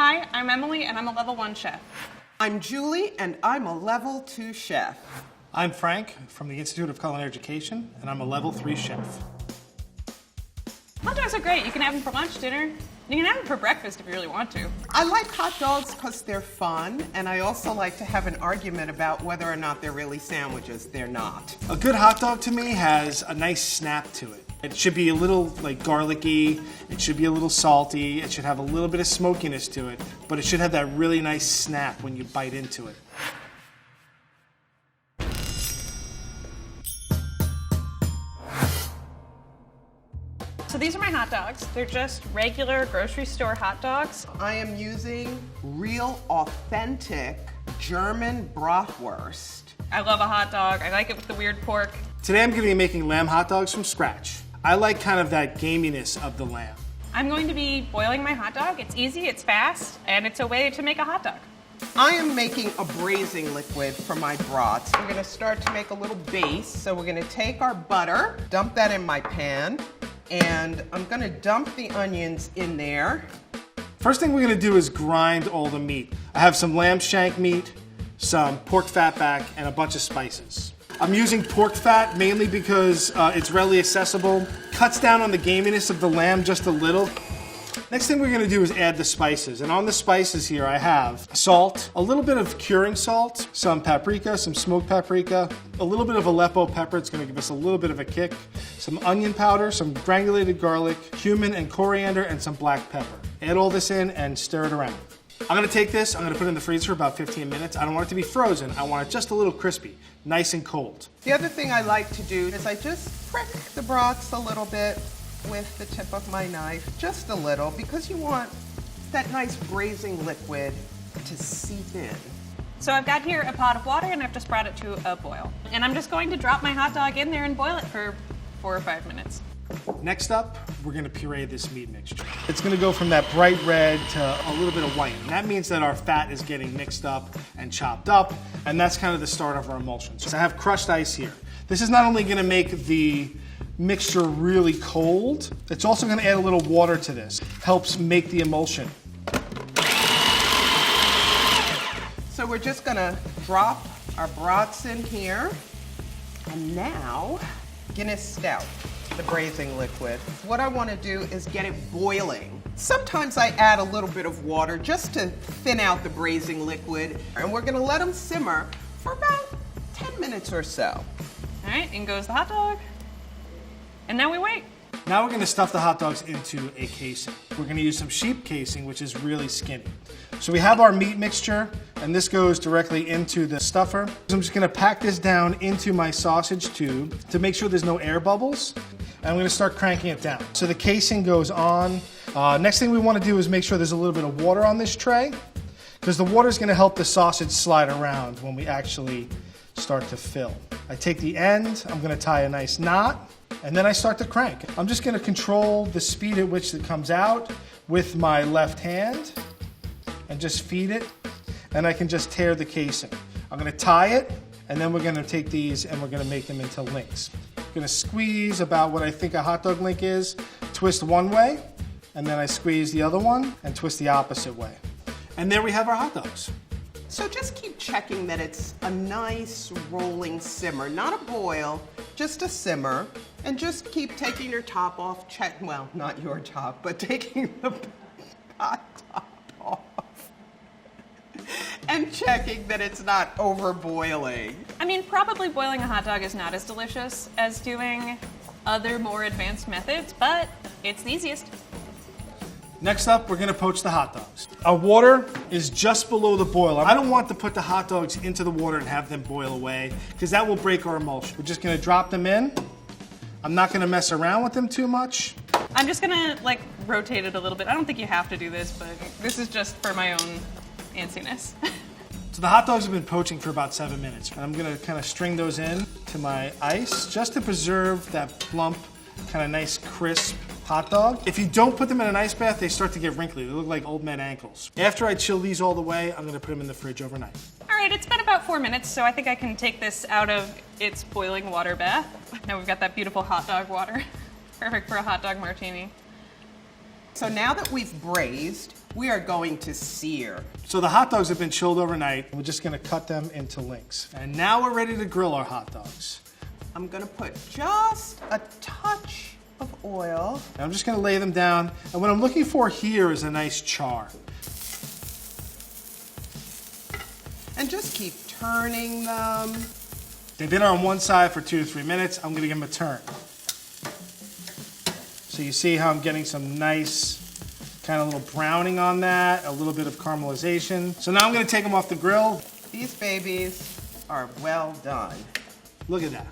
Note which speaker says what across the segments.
Speaker 1: Hi, I'm Emily, and I'm a level 1 chef.
Speaker 2: I'm Julie, and I'm a level 2 chef.
Speaker 3: I'm Frank from the Institute of Culinary Education, and I'm a level 3 chef.
Speaker 1: Hot dogs are great. You can have them for lunch, dinner. You can have them for breakfast if you really want to.
Speaker 2: I like hot dogs because they're fun, and I also like to have an argument about whether or not they're really sandwiches. They're not.
Speaker 3: A good hot dog to me has a nice snap to it. It should be a little like garlicky, it should be a little salty, it should have a little bit of smokiness to it, but it should have that really nice snap when you bite into it.
Speaker 1: So these are my hot dogs. They're just regular grocery store hot dogs.
Speaker 2: I am using real, authentic German bratwurst.
Speaker 1: I love a hot dog. I like it with the weird pork.
Speaker 3: Today I'm going to be making lamb hot dogs from scratch. I like kind of that gaminess of the lamb.
Speaker 1: I'm going to be boiling my hot dog. It's easy, it's fast, and it's a way to make a hot dog.
Speaker 2: I am making a braising liquid for my brats. We're gonna start to make a little base. So we're gonna take our butter, dump that in my pan, and I'm gonna dump the onions in there.
Speaker 3: First thing we're going to do is grind all the meat. I have some lamb shank meat, some pork fat back, and a bunch of spices. I'm using pork fat mainly because it's readily accessible, cuts down on the gaminess of the lamb just a little. Next thing we're going to do is add the spices, and on the spices here I have salt, a little bit of curing salt, some paprika, some smoked paprika, a little bit of Aleppo pepper, it's going to give us a little bit of a kick, some onion powder, some granulated garlic, cumin and coriander, and some black pepper. Add all this in and stir it around. I'm going to take this, I'm going to put it in the freezer for about 15 minutes. I don't want it to be frozen, I want it just a little crispy, nice and cold.
Speaker 2: The other thing I like to do is I just prick the brats a little bit with the tip of my knife, just a little, because you want that nice braising liquid to seep in.
Speaker 1: So I've got here a pot of water, and I've just brought it to a boil. And I'm just going to drop my hot dog in there and boil it for 4 or 5 minutes.
Speaker 3: Next up, we're going to puree this meat mixture. It's going to go from that bright red to a little bit of white. And that means that our fat is getting mixed up and chopped up, and that's kind of the start of our emulsion. So I have crushed ice here. This is not only going to make the mixture really cold, it's also going to add a little water to this. Helps make the emulsion.
Speaker 2: So we're just gonna drop our brats in here, and now Guinness Stout, the braising liquid. What I want to do is get it boiling. Sometimes I add a little bit of water just to thin out the braising liquid, and we're gonna let them simmer for about 10 minutes or so.
Speaker 1: All right, in goes the hot dog. And now we wait.
Speaker 3: Now we're going to stuff the hot dogs into a casing. We're going to use some sheep casing, which is really skinny. So we have our meat mixture, and this goes directly into the stuffer. So I'm just going to pack this down into my sausage tube to make sure there's no air bubbles. And I'm going to start cranking it down. So the casing goes on. Next thing we want to do is make sure there's a little bit of water on this tray, because the water is going to help the sausage slide around when we actually start to fill. I take the end, I'm going to tie a nice knot, and then I start to crank. I'm just going to control the speed at which it comes out with my left hand and just feed it, and I can just tear the casing. I'm going to tie it, and then we're going to take these and we're going to make them into links. I'm going to squeeze about what I think a hot dog link is, twist one way, and then I squeeze the other one and twist the opposite way. And there we have our hot dogs.
Speaker 2: So just keep checking that it's a nice rolling simmer, not a boil, just a simmer. And just keep taking your top off, well, not your top, but taking the hot top off. And checking that it's not over boiling.
Speaker 1: I mean, probably boiling a hot dog is not as delicious as doing other more advanced methods, but it's the easiest.
Speaker 3: Next up, we're gonna poach the hot dogs. Our water is just below the boil. I don't want to put the hot dogs into the water and have them boil away, because that will break our emulsion. We're just gonna drop them in. I'm not gonna mess around with them too much.
Speaker 1: I'm just gonna rotate it a little bit. I don't think you have to do this, but this is just for my own antsiness.
Speaker 3: So the hot dogs have been poaching for about 7 minutes. And I'm gonna kind of string those in to my ice just to preserve that plump, kind of nice crisp hot dog. If you don't put them in an ice bath, they start to get wrinkly. They look like old man ankles. After I chill these all the way, I'm gonna put them in the fridge overnight.
Speaker 1: All right, it's been about 4 minutes, so I think I can take this out of its boiling water bath. Now we've got that beautiful hot dog water. Perfect for a hot dog martini.
Speaker 2: So now that we've braised, we are going to sear.
Speaker 3: So the hot dogs have been chilled overnight. We're just gonna cut them into links. And now we're ready to grill our hot dogs.
Speaker 2: I'm gonna put just a touch of oil.
Speaker 3: And I'm just gonna lay them down. And what I'm looking for here is a nice char.
Speaker 2: And just keep turning them.
Speaker 3: They've been on one side for 2 to 3 minutes. I'm gonna give them a turn. So you see how I'm getting some nice kind of little browning on that, a little bit of caramelization. So now I'm gonna take them off the grill.
Speaker 2: These babies are well done.
Speaker 3: Look at that.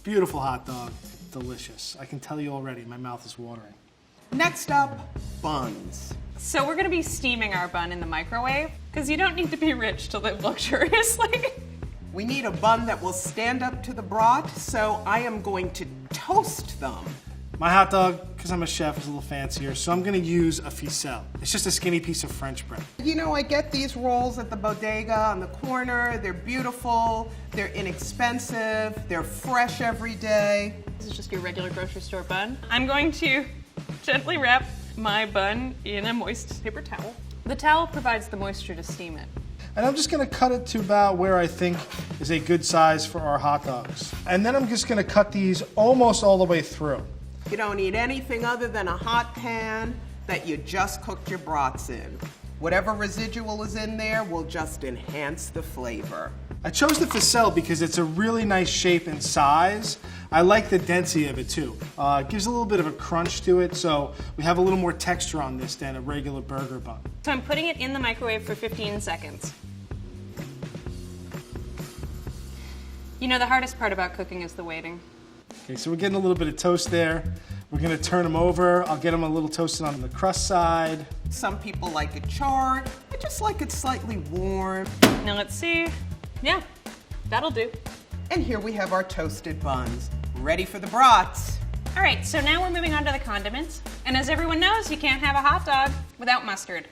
Speaker 3: Beautiful hot dog, delicious. I can tell you already, my mouth is watering.
Speaker 2: Next up, buns.
Speaker 1: So we're gonna be steaming our bun in the microwave, because you don't need to be rich to live luxuriously.
Speaker 2: We need a bun that will stand up to the broth, so I am going to toast them.
Speaker 3: My hot dog, because I'm a chef, is a little fancier, so I'm gonna use a ficelle. It's just a skinny piece of French bread.
Speaker 2: You know, I get these rolls at the bodega on the corner. They're beautiful, they're inexpensive, they're fresh every day.
Speaker 1: This is just your regular grocery store bun. I'm going to gently wrap my bun in a moist paper towel. The towel provides the moisture to steam it.
Speaker 3: And I'm just gonna cut it to about where I think is a good size for our hot dogs. And then I'm just gonna cut these almost all the way through.
Speaker 2: You don't need anything other than a hot pan that you just cooked your brats in. Whatever residual is in there will just enhance the flavor.
Speaker 3: I chose the ficelle because it's a really nice shape and size. I like the density of it too. It gives a little bit of a crunch to it, so we have a little more texture on this than a regular burger bun.
Speaker 1: So I'm putting it in the microwave for 15 seconds. You know, the hardest part about cooking is the waiting.
Speaker 3: Okay, so we're getting a little bit of toast there. We're gonna turn them over. I'll get them a little toasted on the crust side.
Speaker 2: Some people like it charred. I just like it slightly warm.
Speaker 1: Now let's see. Yeah, that'll do.
Speaker 2: And here we have our toasted buns, ready for the brats.
Speaker 1: All right, so now we're moving on to the condiments. And as everyone knows, you can't have a hot dog without mustard.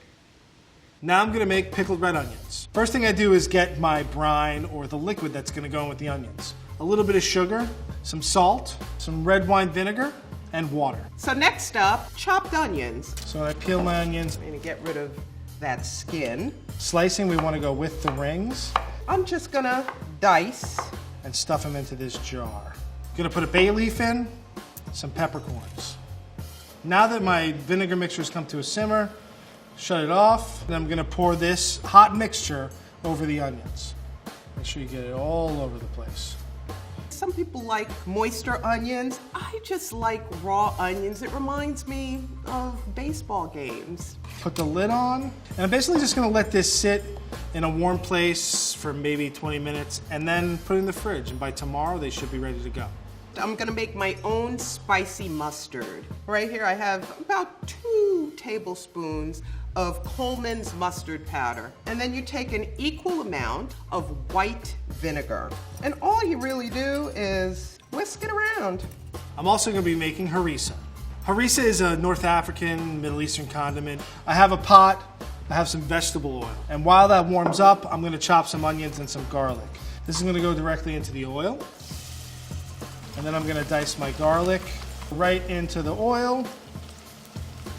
Speaker 3: Now I'm gonna make pickled red onions. First thing I do is get my brine or the liquid that's gonna go in with the onions. A little bit of sugar, some salt, some red wine vinegar, and water.
Speaker 2: So next up, chopped onions.
Speaker 3: So I peel my onions.
Speaker 2: I'm gonna get rid of that skin.
Speaker 3: Slicing, we wanna go with the rings
Speaker 2: I'm just gonna dice.
Speaker 3: and stuff them into this jar. Gonna put a bay leaf in, some peppercorns. Now that my vinegar mixture's come to a simmer, shut it off, and I'm gonna pour this hot mixture over the onions. Make sure you get it all over the place.
Speaker 2: Some people like moister onions. I just like raw onions. It reminds me of baseball games.
Speaker 3: Put the lid on, and I'm basically just gonna let this sit in a warm place for maybe 20 minutes, and then put it in the fridge, and by tomorrow they should be ready to go.
Speaker 2: I'm gonna make my own spicy mustard. Right here I have about 2 tablespoons of Coleman's mustard powder. And then you take an equal amount of white vinegar. And all you really do is whisk it around.
Speaker 3: I'm also gonna be making harissa. Harissa is a North African, Middle Eastern condiment. I have a pot, I have some vegetable oil. And while that warms up, I'm gonna chop some onions and some garlic. This is gonna go directly into the oil. And then I'm gonna dice my garlic right into the oil.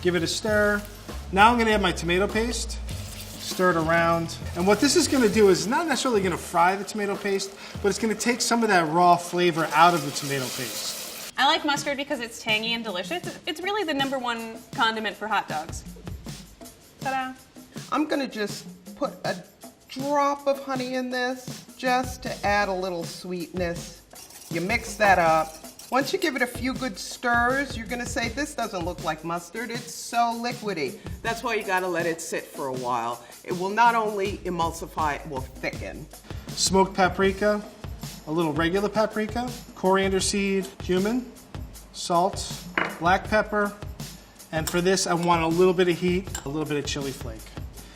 Speaker 3: Give it a stir. Now I'm gonna add my tomato paste, stir it around. And what this is gonna do is not necessarily gonna fry the tomato paste, but it's gonna take some of that raw flavor out of the tomato paste.
Speaker 1: I like mustard because it's tangy and delicious. It's really the #1 condiment for hot dogs. Ta-da.
Speaker 2: I'm gonna just put a drop of honey in this just to add a little sweetness. You mix that up. Once you give it a few good stirs, you're gonna say, this doesn't look like mustard, it's so liquidy. That's why you gotta let it sit for a while. It will not only emulsify, it will thicken.
Speaker 3: Smoked paprika, a little regular paprika, coriander seed, cumin, salt, black pepper, and for this I want a little bit of heat, a little bit of chili flake.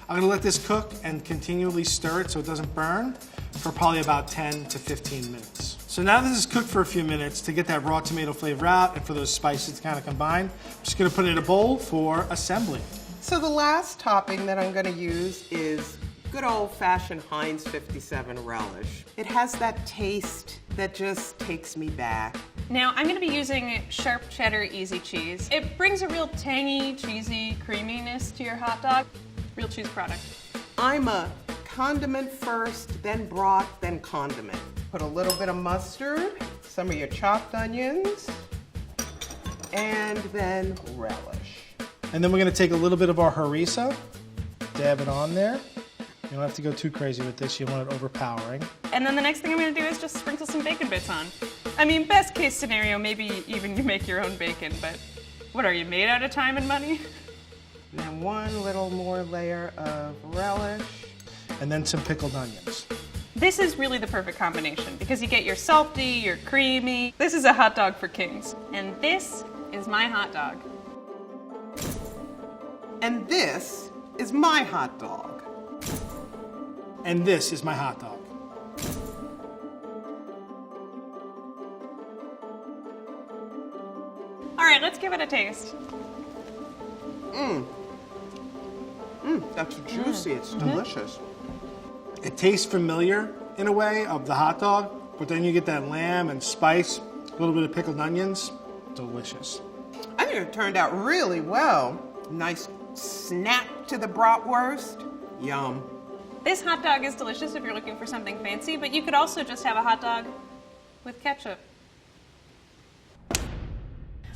Speaker 3: I'm gonna let this cook and continually stir it so it doesn't burn for probably about 10 to 15 minutes. So now this is cooked for a few minutes to get that raw tomato flavor out and for those spices to kind of combine. I'm just gonna put it in a bowl for assembly.
Speaker 2: So the last topping that I'm gonna use is good old-fashioned Heinz 57 relish. It has that taste that just takes me back.
Speaker 1: Now I'm gonna be using sharp cheddar easy cheese. It brings a real tangy, cheesy creaminess to your hot dog. real cheese product.
Speaker 2: I'm a condiment first, then broth, then condiment. Put a little bit of mustard, some of your chopped onions, and then relish.
Speaker 3: And then we're gonna take a little bit of our harissa, dab it on there. You don't have to go too crazy with this, you want it overpowering.
Speaker 1: And then the next thing I'm gonna do is just sprinkle some bacon bits on. I mean, best case scenario, maybe even you make your own bacon, but what are you, made out of time and money?
Speaker 2: And then one little more layer of relish.
Speaker 3: And then some pickled onions.
Speaker 1: This is really the perfect combination because you get your salty, your creamy. This is a hot dog for kings. And this is my hot dog.
Speaker 2: And this is my hot dog.
Speaker 3: And this is my hot dog.
Speaker 1: All right, let's give it a taste.
Speaker 2: That's juicy, it's delicious.
Speaker 3: It tastes familiar in a way of the hot dog, but then you get that lamb and spice, a little bit of pickled onions. Delicious.
Speaker 2: I think it turned out really well. Nice snap to the bratwurst. Yum.
Speaker 1: This hot dog is delicious if you're looking for something fancy, but you could also just have a hot dog with ketchup.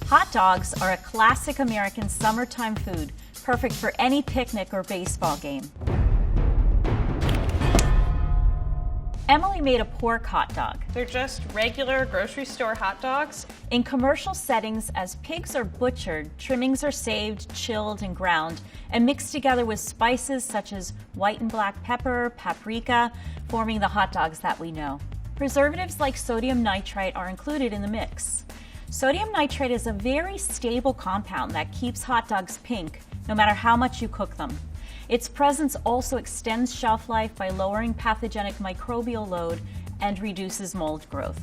Speaker 4: Hot dogs are a classic American summertime food, perfect for any picnic or baseball game. Emily made a pork hot dog.
Speaker 1: They're just regular grocery store hot dogs.
Speaker 4: In commercial settings, as pigs are butchered, trimmings are saved, chilled, and ground, and mixed together with spices such as white and black pepper, paprika, forming the hot dogs that we know. Preservatives like sodium nitrite are included in the mix. Sodium nitrite is a very stable compound that keeps hot dogs pink, no matter how much you cook them. Its presence also extends shelf life by lowering pathogenic microbial load and reduces mold growth.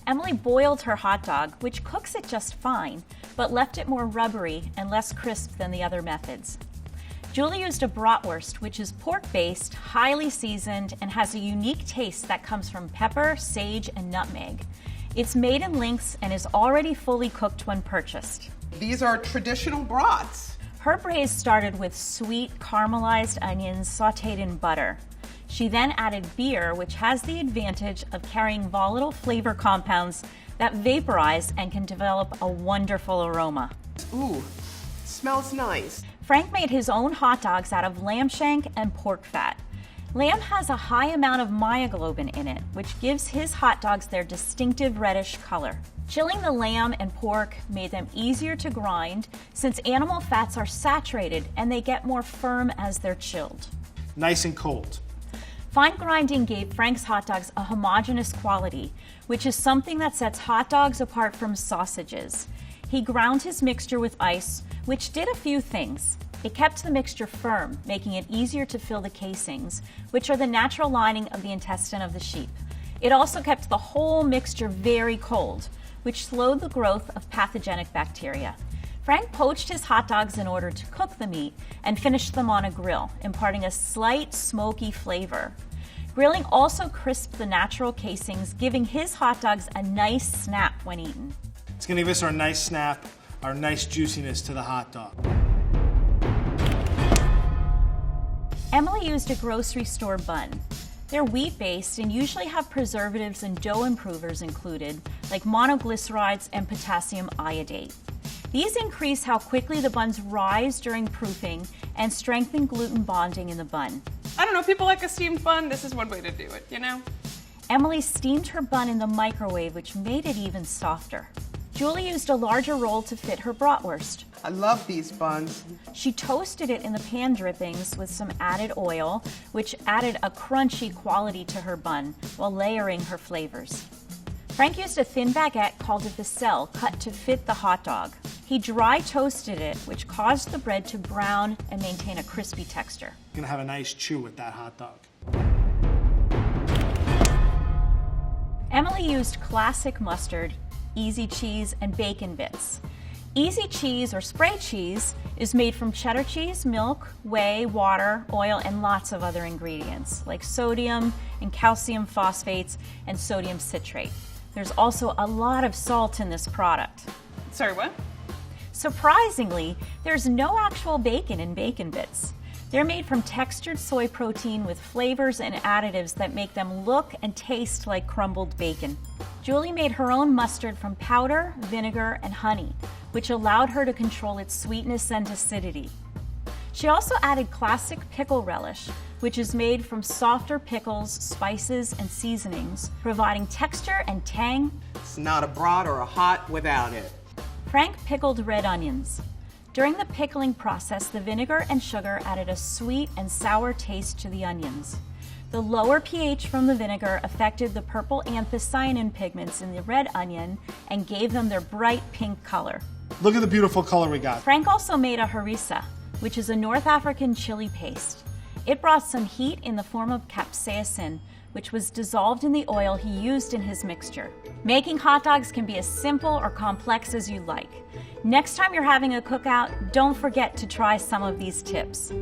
Speaker 4: Emily boiled her hot dog, which cooks it just fine, but left it more rubbery and less crisp than the other methods. Julie used a bratwurst, which is pork-based, highly seasoned, and has a unique taste that comes from pepper, sage, and nutmeg. It's made in links and is already fully cooked when purchased.
Speaker 2: These are traditional broths.
Speaker 4: Her braise started with sweet caramelized onions sautéed in butter. She then added beer, which has the advantage of carrying volatile flavor compounds that vaporize and can develop a wonderful aroma.
Speaker 2: Ooh, smells nice.
Speaker 4: Frank made his own hot dogs out of lamb shank and pork fat. Lamb has a high amount of myoglobin in it, which gives his hot dogs their distinctive reddish color. Chilling the lamb and pork made them easier to grind since animal fats are saturated and they get more firm as they're chilled.
Speaker 3: Nice and cold.
Speaker 4: Fine grinding gave Frank's hot dogs a homogeneous quality, which is something that sets hot dogs apart from sausages. He ground his mixture with ice, which did a few things. It kept the mixture firm, making it easier to fill the casings, which are the natural lining of the intestine of the sheep. It also kept the whole mixture very cold, which slowed the growth of pathogenic bacteria. Frank poached his hot dogs in order to cook the meat and finished them on a grill, imparting a slight smoky flavor. Grilling also crisped the natural casings, giving his hot dogs a nice snap when eaten.
Speaker 3: It's gonna give us our nice snap, our nice juiciness to the hot dog.
Speaker 4: Emily used a grocery store bun. They're wheat-based and usually have preservatives and dough improvers included, like monoglycerides and potassium iodate. These increase how quickly the buns rise during proofing and strengthen gluten bonding in the bun.
Speaker 1: I don't know, people like a steamed bun. This is one way to do it, you know?
Speaker 4: Emily steamed her bun in the microwave, which made it even softer. Julie used a larger roll to fit her bratwurst.
Speaker 2: I love these buns.
Speaker 4: She toasted it in the pan drippings with some added oil, which added a crunchy quality to her bun while layering her flavors. Frank used a thin baguette called a ficelle cut to fit the hot dog. He dry toasted it, which caused the bread to brown and maintain a crispy texture.
Speaker 3: You're gonna have a nice chew with that hot dog.
Speaker 4: Emily used classic mustard, easy cheese, and bacon bits. Easy cheese or spray cheese is made from cheddar cheese, milk, whey, water, oil, and lots of other ingredients like sodium and calcium phosphates and sodium citrate. There's also a lot of salt in this product.
Speaker 1: Sorry, what?
Speaker 4: Surprisingly, there's no actual bacon in bacon bits. They're made from textured soy protein with flavors and additives that make them look and taste like crumbled bacon. Julie made her own mustard from powder, vinegar, and honey, which allowed her to control its sweetness and acidity. She also added classic pickle relish, which is made from softer pickles, spices, and seasonings, providing texture and tang.
Speaker 2: It's not a broth or a hot without it.
Speaker 4: Frank pickled red onions. During the pickling process, the vinegar and sugar added a sweet and sour taste to the onions. The lower pH from the vinegar affected the purple anthocyanin pigments in the red onion and gave them their bright pink color.
Speaker 3: Look at the beautiful color we got.
Speaker 4: Frank also made a harissa, which is a North African chili paste. It brought some heat in the form of capsaicin, which was dissolved in the oil he used in his mixture. Making hot dogs can be as simple or complex as you like. Next time you're having a cookout, don't forget to try some of these tips.